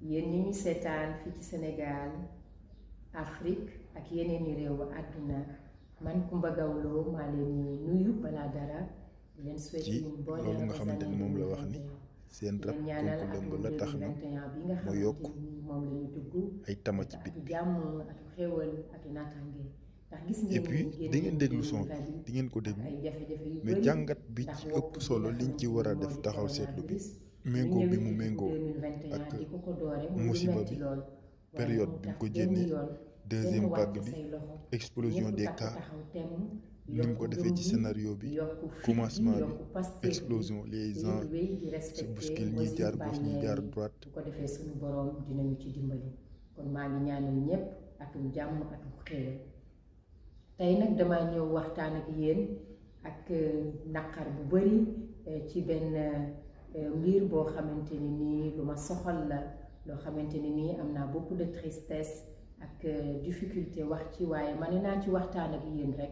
yéen ñi ñu seetaan fii ci Sénégal Afrique ak yeneen i réew àdduna man Coumba Gawlo maa leen nuyu balaa dara di leen souhaiter une bonne loolu nga xamante ni moom la wax ni seen rab Kunkulëmb la tax na mu yokk moom la ñu dugg ay tama ci bit atu jàmm atu xéewal atu naataange ndax gis ngeen et puis di ngeen déglu son bi di ngeen ko déglu ay jafe-jafe yu mais bëri jàngat bi ci ëpp solo liñ ci war a def taxaw seetlu bi méngoo bi mu méngoo ak musiba bi période bi mu ko jénnee deuxième vague bi explosion des cas ni mu ko defee ci scénario bi commencement bi explosion les gens se bousculent ñi jaar gauche ñi jaar droite. bu ko defee suñu borom dinañu ci dimbali kon maa ngi ñaanal ñépp atum jàmm atum xéewal tey nag dama ñëw waxtaan ak yéen ak naqar bu bari ci benn mbir boo xamante ni nii lu ma soxal la loo xamante ni nii am naa beaucoup de tristesse ak difficulté wax ci waaye ma ne naa ci waxtaan ak yéen rek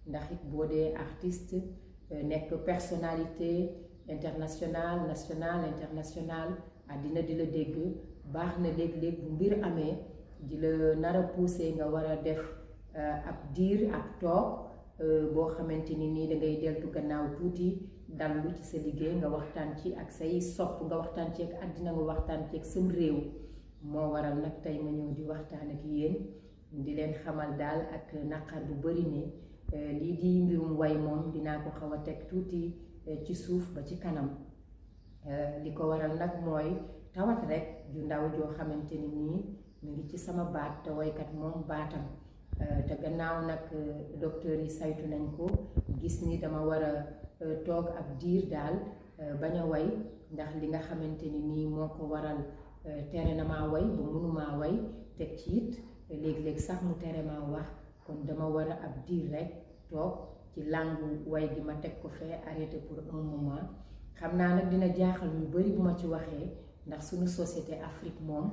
ndax it boo dee artiste nekk personnalité internationale nationale internationale àddina di la dégg baax na léeg-léeg bu mbir amee di la nar a poussé nga war a def ab diir ab toog boo xamante ni nii da ngay deltu gannaaw tuuti dallu ci sa liggéey nga waxtaan ci ak say sopp nga waxtaan ci ak àddina nga waxtaan ci ak sam réew moo waral nag tey ma ñëw di waxtaan ak yéen di leen xamal daal ak naqar bu bari ne lii di mbirum way moom dinaa ko xaw a teg tuuti ci suuf ba ci kanam li ko waral nag mooy tawat rek ju ndaw joo xamante ni nii mu ngi ci sama baat te waykat moom baatam te gannaaw nag docteur yi saytu nañ ko gis ni dama war a toog ab diir daal bañ a way ndax li nga xamante ni nii moo ko waral tere na maa way ba mënumaa way teg ci it léeg-léeg sax mu tere maa wax kon dama war a ab diir rek toog ci langu way gi ma teg ko fee arrêté pour un moment xam naa nag dina jaaxal ñu bari bu ma ci waxee ndax suñu société Afrique moom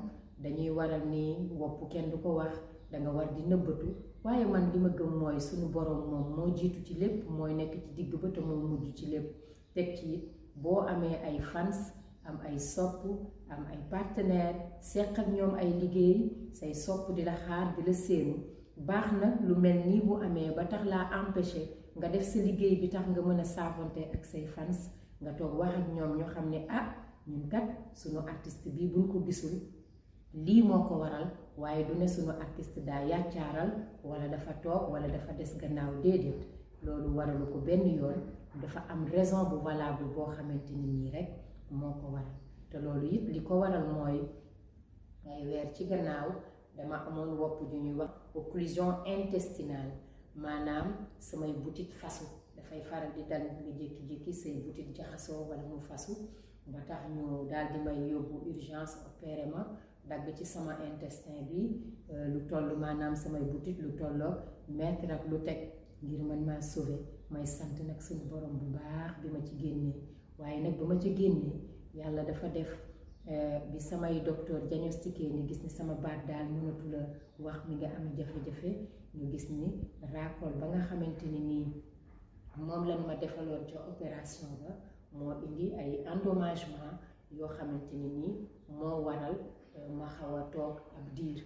dañuy waral ni wopp kenn du ko wax danga war di nëbbatu waaye man li ma gëm mooy suñu borom moom moo jiitu ci lépp mooy nekk ci digg ba te moo mujj ci lépp teg ci it boo amee ay fans am ay sopp am ay partenaire seq ak ñoom ay liggéey say sopp di la xaar di la séenu baax na lu mel nii bu amee ba tax laa empêché nga def sa liggéey bi tax nga mën a saafante ak say fans nga toog wax ak ñoom ñu xam ne ah ñun kat sunu artiste bi buñ ko gisul lii moo ko waral waaye du ne sunu artiste daa yàccaaral wala dafa toog wala dafa des gannaaw déedéet loolu waralu ko benn yoon dafa am raison bu valable boo xamante ni nii rek moo ko waral te loolu it li ko waral mooy ay weer ci gannaaw dama amoon wopp ju ñuy wax occlusion intestinale maanaam samay butit fasu dafay faral di dal nga jékki-jékki say butit jaxasoo wala mu fasu ba tax ñu daal di may yóbbu urgence opéré ma dagg ci sama intestin bi lu toll maanaam samay butit lu tolloog mètre ak lu teg ngir mën maa sauver may sant nag suñu borom bu baax bi ma ci génnee waaye nag ba ma ci génnee yàlla dafa def bi samay docteur diagnostiqué ni gis ni sama baat daal mënatu la wax mi nga am jafe-jafe ñu gis ni raakool ba nga xamante ni nii moom lañ ma defaloon ca opération ba moo indi ay endommagement yoo xamante ni nii moo waral ma xaw a toog ab diir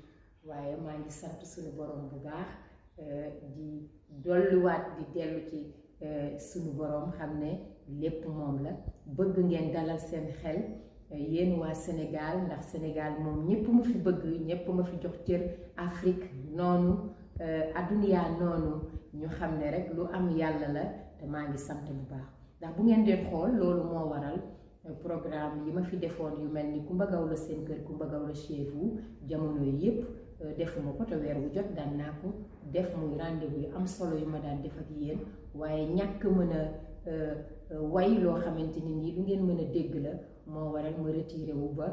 waaye maa ngi sant suñu borom bu baax di dolluwaat di dellu ci suñu borom xam ne lépp moom la bëgg ngeen dalal seen xel yéen waa Sénégal ndax Sénégal moom ñépp ma fi bëgg ñépp ma fi jox cër Afrique noonu adduniyaa noonu ñu xam ne rek lu am yàlla la te maa ngi sant bu baax ndax bu ngeen dee xool loolu moo waral programme yi ma fi defoon yu mel ni Coumba Gawlo seen kër Coumba Gawlo chez vous jamono yi yépp defuma ko te weer wu jot daan naa ko def muy rendez-vous yu am solo yu ma daan def ak yéen waaye ñàkk mën a way loo xamante ni nii lu ngeen mën a dégg la moo waral ma retiré wu ba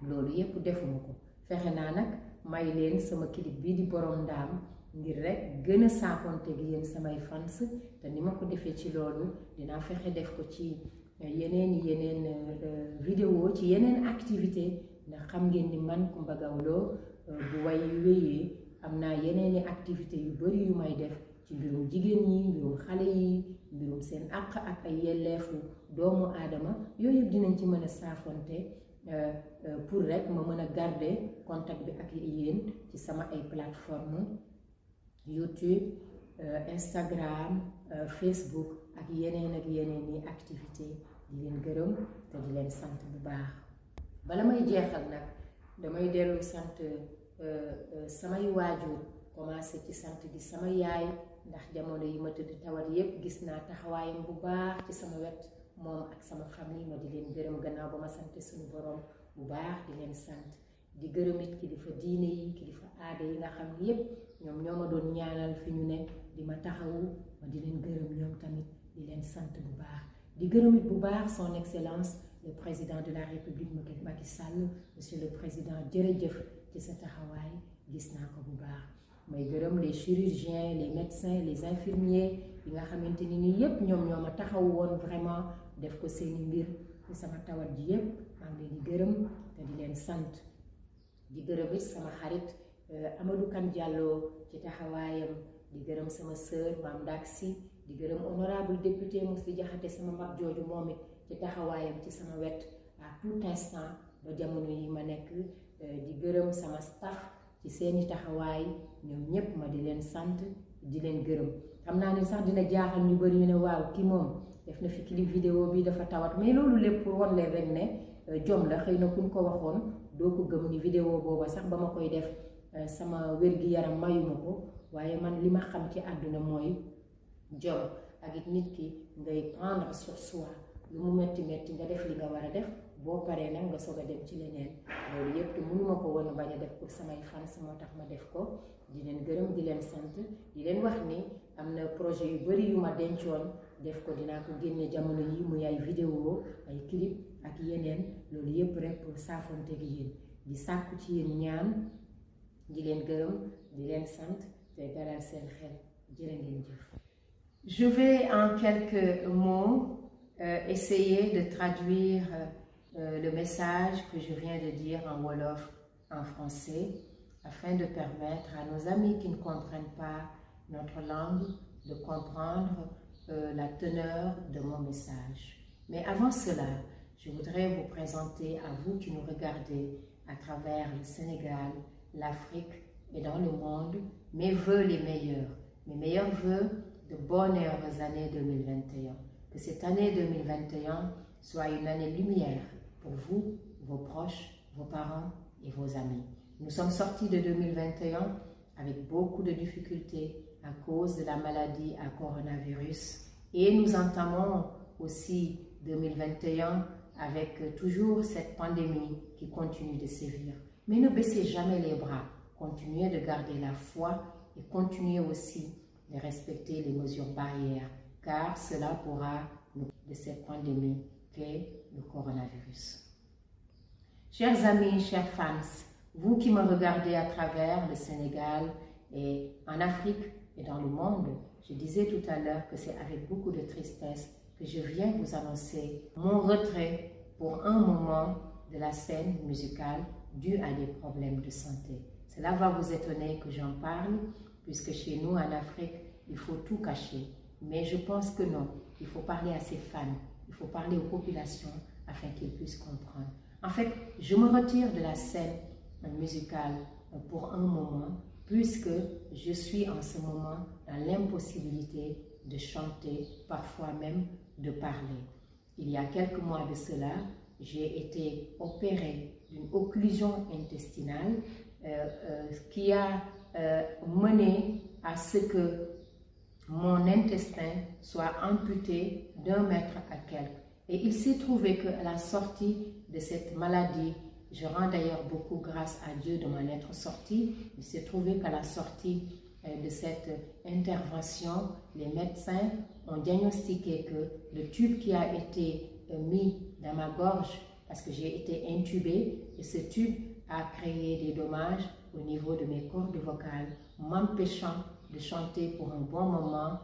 loolu yépp defuma ko fexe naa nag may leen sama clip bii di borom ndaam ngir rek gën a saafonte gi yéen samay fans te ni ma ko defee ci loolu dinaa fexe def ko ci yeneen vidéo ci yeneen activité ndax xam ngeen ni man Coumba Gawlo bu way yu wéyee am naa yeneeni activité yu bari yu may def ci mbirum jigéen ñi mbirum xale yi mbirum seen àq ak ay yelleefu doomu aadama yooyu yëpp dinañ ci mën a saafonte pour rek ma mën a garder contact bi ak yéen ci sama ay plateforme YouTube, Instagram, Facebook ak yeneen yi activité di leen gërëm te di leen sant bu baax. Bala may jeexal nag damay dellu sant samay waajur, commencé ci sant gi sama yaay ndax jamono yi ma tëdd tawat yépp gis naa taxawaayam bu baax ci sama wet moom ak sama famille. Ma di leen gërëm gannaaw ba ma sant suñu borom bu baax di leen sant di gërëm it kilifa diine yi kilifa aada yi nga xam ne yépp ñoom ñoo ma doon ñaanal fi ñu ne di ma taxawu. Ma di leen gërëm ñoom tamit di leen sant bu baax di gërëm it bu baax son excellence le président de la république Macky Sall. Monsieur le président jërëjëf ci sa taxawaay gis naa ko bu baax. May gërëm les chirurgiens, les médecins, les infirmiers yi nga xamante ni nii yépp ñoom ñoo ma taxaw woon vraiment def ko seeni mbir ci sama tawat ji yépp. maa ngi leen di gërëm te di leen sant di gërëm it sama xarit Amadou Kane Diallo ci taxawaayam di gërëm sama sœur Mame Ndak Sy di gërëm honorable député Mously Diakhaté sama mag jooju moom it ci taxawaayam ci sama wet à tout instant ba jamono yi ma nekk. Di gërëm sama staff ci seeni taxawaay ñoom ñépp ma di leen sant di leen gërëm. xam naa ni sax dina jaaxal ñu bari ñu ne waaw kii moom def na fi clip vidéo bi dafa tawat, mais loolu lépp pour wan leen rek ne jom la. xëy na kuñ ko waxoon doo ko gëm ni vidéo booba sax ba ma koy def sama wér-gi-yaram mayuma ko, waaye man li ma xam ci àdduna mooy jom ak it nit ki ngay prendre sur soi lu mu metti metti nga def li nga war a def. boo paree nag nga soog a dem ci leneen. loolu yëpp te mënuma ko woon a bañ a def pour samay fans moo tax ma def ko. di leen gërëm di leen sant di leen wax ni am na projet yu bari yu ma dencoon def ko dinaa ko génne jamono yi muy ay vidéo ay clip ak yeneen. loolu yëpp rek pour saafonte gi yéen di sàkku ci yéen ñaan di leen gërëm di leen sant te dalal seen xel. jërë ngeen jëf. Je vais en quelques mots essayer de traduire le message que je viens de dire en Wolof en français afin de permettre à nos amis qui ne comprennent pas notre langue de comprendre la teneur de mon message. Mais avant cela, je voudrais vous présenter à vous qui nous regardez à travers le Sénégal, l'Afrique et dans le monde mes vœux les meilleurs, mes meilleurs vœux de bonnes et heureuses années 2021. Que cette année 2021 soit une année lumière pour vous, vos proches, vos parents et vos amis. Nous sommes sortis de 2021 avec beaucoup de difficultés à cause de la maladie à coronavirus et nous entamons aussi 2021 avec toujours cette pandémie qui continue de sévir. Mais ne baissez jamais les bras, continuez de garder la foi et continuez aussi de respecter les mesures barrières car cela pourra nous de cette pandémie qu'est le coronavirus. Chers amis, chers fans, vous qui me regardez à travers le Sénégal et en Afrique et dans le monde, je disais tout à l'heure que c'est avec beaucoup de tristesse que je viens vous annoncer mon retrait pour un moment de la scène musicale due à des problèmes de santé. Cela va vous étonner que j'en parle, puisque chez nous en Afrique, il faut tout cacher. Mais je pense que non, il faut parler à ses fans, il faut parler aux populations afin qu'ils puissent comprendre. En fait, je me retire de la scène musicale pour un moment, puisque je suis en ce moment dans l'impossibilité de chanter, parfois même de parler. Il y a quelques mois de cela, j'ai été opérée d'une occlusion intestinale qui a mené à ce que mon intestin soit amputé d'1 mètre à quelque. Et il s'est trouvé qu'à la sortie de cette maladie, je rends d'ailleurs beaucoup grâce à Dieu de m'en être sortie, il s'est trouvé qu'à la sortie de cette intervention, les médecins ont diagnostiqué que le tube qui a été mis dans ma gorge, parce que j'ai été intubée, et ce tube a créé des dommages au niveau de mes cordes vocales, m'empêchant de chanter pour un bon moment,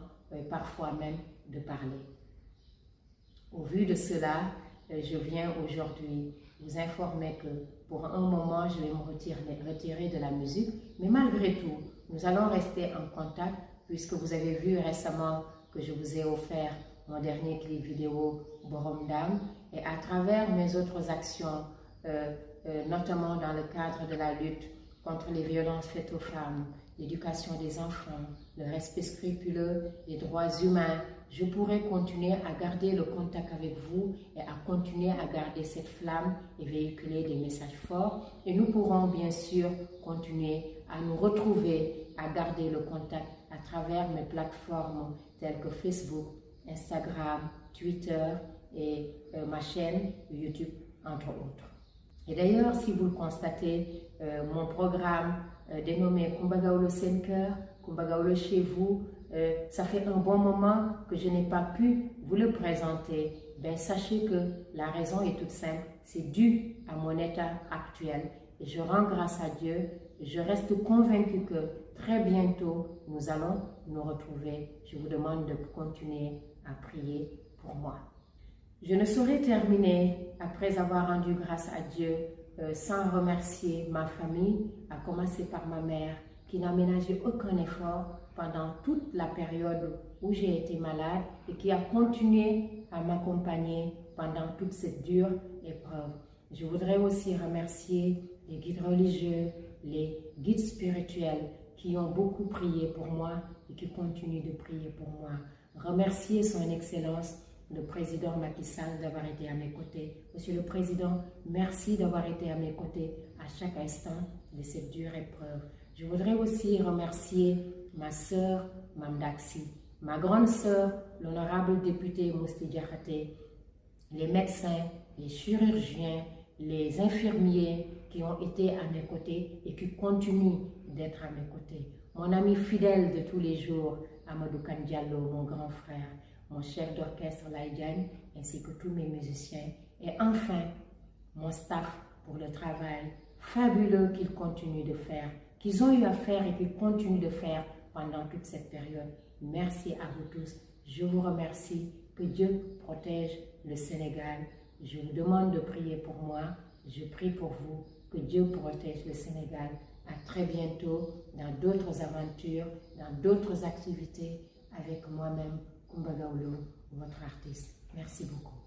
parfois même de parler. Au vu de cela, je viens aujourd'hui vous informer que pour un moment, je vais me retirer de la musique, mais malgré tout, nous allons rester en contact puisque vous avez vu récemment que je vous ai offert mon dernier clip vidéo Borom Dam et à travers mes autres actions notamment dans le cadre de la lutte contre les violences faites aux femmes, l'éducation des enfants, le respect scrupuleux des droits humains, je pourrai continuer à garder le contact avec vous et à continuer à garder cette flamme et véhiculer des messages forts. Et nous pourrons bien sûr continuer à nous retrouver, à garder le contact à travers mes plateformes telles que Facebook, Instagram, Twitter et ma chaîne YouTube, entre autres. Et d'ailleurs, si vous le constatez, mon programme dénommé Coumba Gawlo Sen Cœur, Coumba Gawlo chez vous, ça fait un bon moment que je n'ai pas pu vous le présenter. Ben, sachez que la raison est toute simple, c'est dû à mon état actuel. Et je rends grâce à Dieu, je reste convaincue que très bientôt, nous allons nous retrouver. Je vous demande de continuer à prier pour moi. Je ne saurais terminer, après avoir rendu grâce à Dieu, sans remercier ma famille, à commencer par ma mère, qui n'a ménagé aucun effort pendant toute la période où j'ai été malade et qui a continué à m'accompagner pendant toute cette dure épreuve. Je voudrais aussi remercier les guides religieux, les guides spirituels qui ont beaucoup prié pour moi et qui continuent de prier pour moi. Remercier son Excellence, le président Macky Sall, d'avoir été à mes côtés. Monsieur le Président, merci d'avoir été à mes côtés à chaque instant de cette dure épreuve. Je voudrais aussi remercier ma sœur Mamdaxi, ma grande sœur, l'honorable député Mousti Diakhaté, les médecins, les chirurgiens, les infirmiers qui ont été à mes côtés et qui continuent d'être à mes côtés. Mon ami fidèle de tous les jours, Amadou Kane Diallo, mon grand frère, mon chef d'orchestre Laïdiane, ainsi que tous mes musiciens. Et enfin, mon staff pour le travail fabuleux qu'ils continuent de faire, qu'ils ont eu à faire et qu'ils continuent de faire pendant toute cette période. Merci à vous tous. Je vous remercie. Que Dieu protège le Sénégal. Je vous demande de prier pour moi. Je prie pour vous. Que Dieu protège le Sénégal. À très bientôt dans d'autres aventures, dans d'autres activités avec moi-même, Coumba Gawlo, votre artiste. Merci beaucoup.